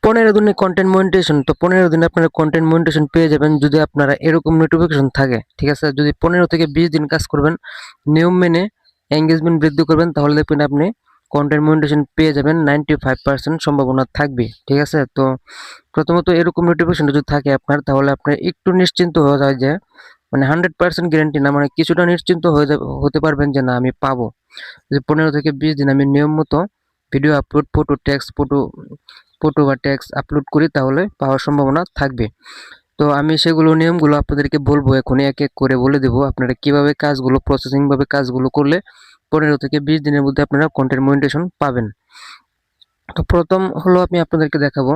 15 দিনে content monetization. তো 15 দিনে আপনারা কন্টেন্ট মনিটাইজেশন পেয়ে যাবেন যদি আপনারা এরকম নোটিফিকেশন থাকে। ঠিক আছে, যদি 15 থেকে 20 দিন কাজ করবেন, নিয়ম মেনে এঙ্গেজমেন্ট বৃদ্ধি করবেন, তাহলে দেখবেন আপনি কন্টেন্ট মনিটাইজেশন পেয়ে যাবেন। 95% সম্ভাবনা থাকবে। ঠিক আছে, তো প্রথমত এরকম নোটিফিকেশন যদি থাকে আপনার, তাহলে আপনার একটু নিশ্চিন্ত হয়ে যায় যে, মানে 100% গ্যারান্টি না, মানে কিছুটা নিশ্চিন্ত হতে পারবেন যে না আমি পাবো। যে 15 থেকে 20 দিন আমি নিয়ম মতো ভিডিও আপলোড, ফটো বা টেক্সট আপলোড করি, তাহলে পাওয়ার সম্ভাবনা থাকবে। তো আমি সেগুলো নিয়মগুলো আপনাদেরকে বলবো, এখনই এক এক করে বলে দেবো আপনারা কিভাবে কাজগুলো, প্রসেসিং ভাবে কাজগুলো করলে 15 থেকে 20 দিনের মধ্যে আপনারা কন্টেন্ট মনিটাইজেশন পাবেন। তো প্রথম হলো আমি আপনাদেরকে দেখাবো।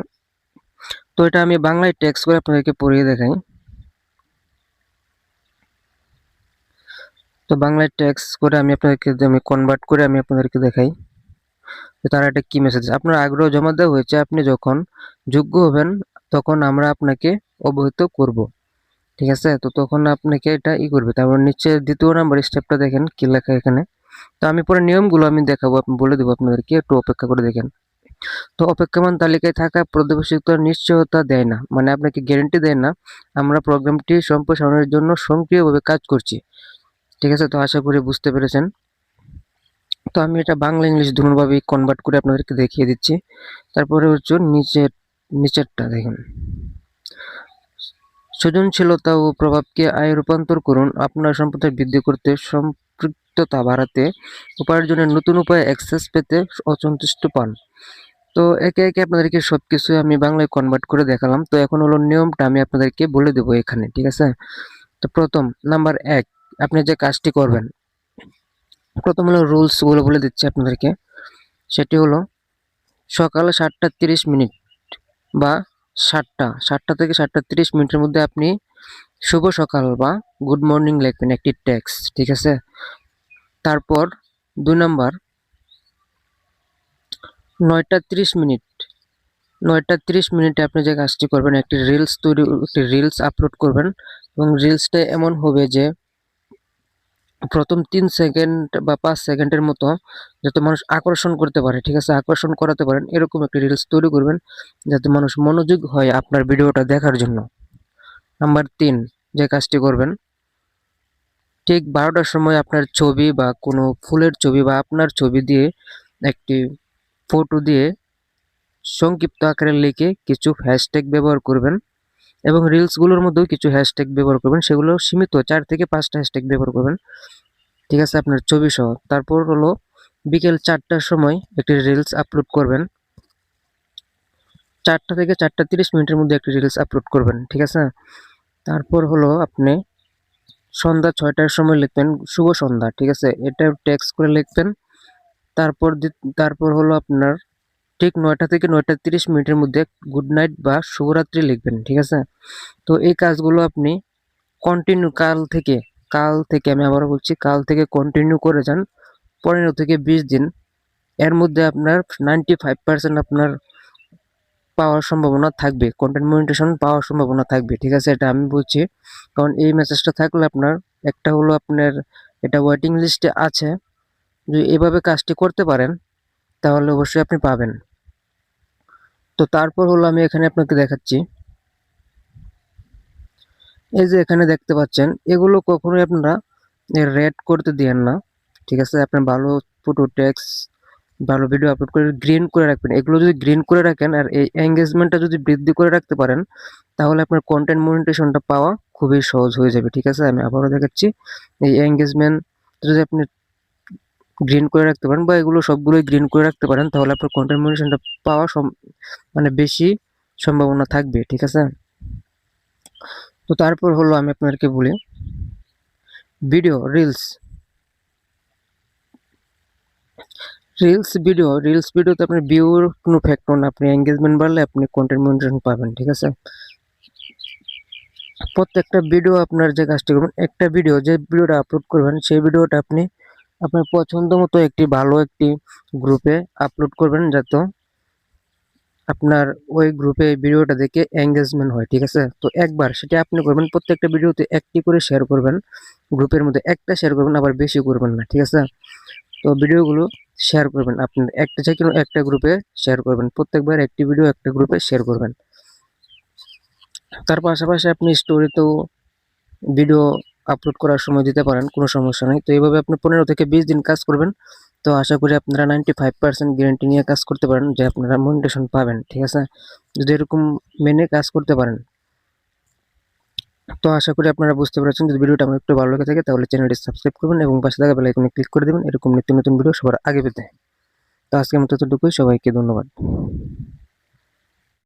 তো এটা আমি বাংলায় টেক্সট করে আপনাদেরকে পড়িয়ে দেখাই। তো বাংলায় টেক্সট করে আমি কনভার্ট করে আমি আপনাদেরকে দেখাই যে তারা এটা কি মেসেজ। আপনার আগ্রহ জমা দেওয়া হয়েছে, আপনি যখন যোগ্য হবেন তখন আমরা আপনাকে অবহিত করব। ঠিক আছে, তো তখন আপনাকে এটা করবে। তারপর নিচে 2য় নাম্বার স্টেপটা দেখেন কি লেখা এখানে। তো আমি পরে নিয়মগুলো আমি দেখাবো, আপনি বলে দেবো আপনাদেরকে, একটু অপেক্ষা করে দেখেন। তো অপেক্ষমান তালিকায় থাকা পর্যবেক্ষিত নিশ্চয়তা দেয় না, মানে আপনাকে গ্যারান্টি দেয় না আমরা প্রোগ্রামটি সম্প্রসারণের জন্য সক্রিয়ভাবে কাজ করছি। ঠিক আছে, তো আশা করি বুঝতে পেরেছেন। তো আমি এটা বাংলা ইংলিশ দুটোভাবেই কনভার্ট করে আপনাদেরকে দেখিয়ে দিচ্ছি। তারপরে হচ্ছে নিচেরটা দেখুন, সৃজনশীলতা ও প্রভাবকে আয়ে রূপান্তর করুন। আপনার সম্পদের বৃদ্ধি করতে, সম্পৃক্ততা বাড়াতে, উপার্জনের নতুন উপায়ে অ্যাক্সেস পেতে অসন্তুষ্ট পান। তো একে একে আপনাদেরকে সবকিছু আমি বাংলায় কনভার্ট করে দেখালাম। তো এখন হলো নিয়মটা আমি আপনাদেরকে বলে দেবো এখানে। ঠিক আছে, তো প্রথম নাম্বার 1, আপনি যে কাজটি করবেন, প্রথম হলো রুলস গুলো বলে দিচ্ছি আপনাদেরকে। সেটি হলো সকাল 7:30 বা 7টা থেকে 7:30 মধ্যে আপনি শুভ সকাল বা গুড মর্নিং লিখবেন একটি টেক্সট। ঠিক আছে, তারপর 2 নাম্বার 9:30 9:30 আপনি যে কাজটি করবেন, একটি রিলস আপলোড করবেন। এবং রিলসটা এমন হবে যে প্রথম 3 সেকেন্ড বা 5 সেকেন্ডের মতো যাতে মানুষ আকর্ষণ করতে পারে। ঠিক আছে, আকর্ষণ করাতে পারেন এরকম একটি রিলস তৈরি করবেন, যাতে মানুষ মনোযোগ হয় আপনার ভিডিওটা দেখার জন্য। নাম্বার 3, যে কাজটি করবেন, ঠিক 12টার সময় আপনার ছবি বা কোনো ফুলের ছবি বা আপনার ছবি দিয়ে একটি ফটো দিয়ে সংক্ষিপ্ত আকারে লিখে কিছু হ্যাশট্যাগ ব্যবহার করবেন, এবং রিলসগুলোর মধ্যেও কিছু হ্যাশট্যাগ ব্যবহার করবেন, সেগুলো সীমিত 4 থেকে 5টা হ্যাশট্যাগ ব্যবহার করবেন। ঠিক আছে, আপনার ছবি সহ। তারপর হলো বিকেল 4টার সময় একটি রিলস আপলোড করবেন। 4টা থেকে 4:30 মধ্যে একটি রিলস আপলোড করবেন। ঠিক আছে, তারপর হলো আপনি সন্ধ্যা 6টার সময় লিখবেন শুভ সন্ধ্যা। ঠিক আছে, এটা টেক্সট করে লিখবেন। তারপর হলো আপনার ঠিক 9টা থেকে 9:30 মধ্যে গুড নাইট বা শুভরাত্রি লিখবেন। ঠিক আছে, তো এই কাজগুলো আপনি কন্টিনিউ কাল থেকে আমি আবারও বলছি, কাল থেকে কন্টিনিউ করে যান 15 থেকে 20 দিন। এর মধ্যে আপনার 95% আপনার পাওয়ার সম্ভাবনা থাকবে, কন্টেন্ট মনিটাইজেশন পাওয়ার সম্ভাবনা থাকবে। ঠিক আছে, এটা আমি বলছি কারণ এই মেসেজটা থাকলে আপনার একটা হলো আপনার এটা ওয়েটিং লিস্টে আছে। যদি এভাবে কাজটি করতে পারেন তাহলে অবশ্যই আপনি পাবেন। তো তারপর হলো আমি এখানে আপনাকে দেখাচ্ছি, এই যে এখানে দেখতে পাচ্ছেন, এগুলো কখনোই আপনারা রেড করতে দিয়েন না। ঠিক আছে, আপনি ভালো ফটো টেক্সট ভালো ভিডিও আপলোড করে গ্রিন করে রাখবেন। এগুলো যদি গ্রিন করে রাখেন আর এই এঙ্গেজমেন্টটা যদি বৃদ্ধি করে রাখতে পারেন, তাহলে আপনার কন্টেন্ট মনিটাইজেশনটা পাওয়া খুবই সহজ হয়ে যাবে। ঠিক আছে, আমি আবারও দেখাচ্ছি, এই এঙ্গেজমেন্ট যদি আপনি গ্রিন করে রাখতে পারেন বা এগুলো সবগুলোই গ্রিন করে রাখতে পারেন, তাহলে আপনার কন্টেন্ট মনিটাইজেশনটা পাওয়া মানে বেশি সম্ভাবনা থাকবে। ঠিক আছে, তো তারপর হলো আমি আপনাদেরকে বলি রিলস ভিডিওতে আপনার ভিউর কোনো ফ্যাক্টর না, আপনি এঙ্গেজমেন্ট বাড়লে আপনি কন্টেন্ট মনিটাইজেশন পাবেন। ঠিক আছে, প্রত্যেকটা ভিডিও আপনার যে কাজটি করবেন, একটা ভিডিও যে ভিডিওটা আপলোড করবেন সেই ভিডিওটা আপনি আপনার পছন্দ মতো একটি গ্রুপে আপলোড করবেন, যাতে আপনার ওই গ্রুপে ভিডিওটা দেখে এঙ্গেজমেন্ট হয়। ঠিক আছে, তো একবার সেটা আপনি করবেন, প্রত্যেকটা ভিডিওতে একটি করে শেয়ার করবেন, গ্রুপের মধ্যে একটা শেয়ার করবেন, আবার বেশি করবেন না। ঠিক আছে, তো ভিডিওগুলো শেয়ার করবেন, আপনার একটা যে কোনো একটা গ্রুপে শেয়ার করবেন, প্রত্যেকবার একটি ভিডিও একটা গ্রুপে শেয়ার করবেন। তার পাশাপাশি আপনি স্টোরিতেও ভিডিও আপলোড করার সময় দিতে পারেন, কোনো সমস্যা নেই। তো এইভাবে আপনি 15 থেকে 20 দিন কাজ করবেন। তো আশা করি আপনারা 95% গ্যারান্টি নিয়ে কাজ করতে পারেন যে আপনারা মনিটাইজেশন পাবেন, ঠিক আছে, যদি এরকম মেনে কাজ করতে পারেন। তো আশা করি আপনারা বুঝতে পেরেছেন। যদি ভিডিওটা আমার একটু ভালো লেগে থাকে তাহলে চ্যানেলটি সাবস্ক্রাইব করবেন এবং পাশে থাকা বেল আইকনে ক্লিক করে দেবেন এরকম নিত্য নতুন ভিডিও সবার আগে পেতে। তো আজকের মতো এতটুকুই, সবাইকে ধন্যবাদ।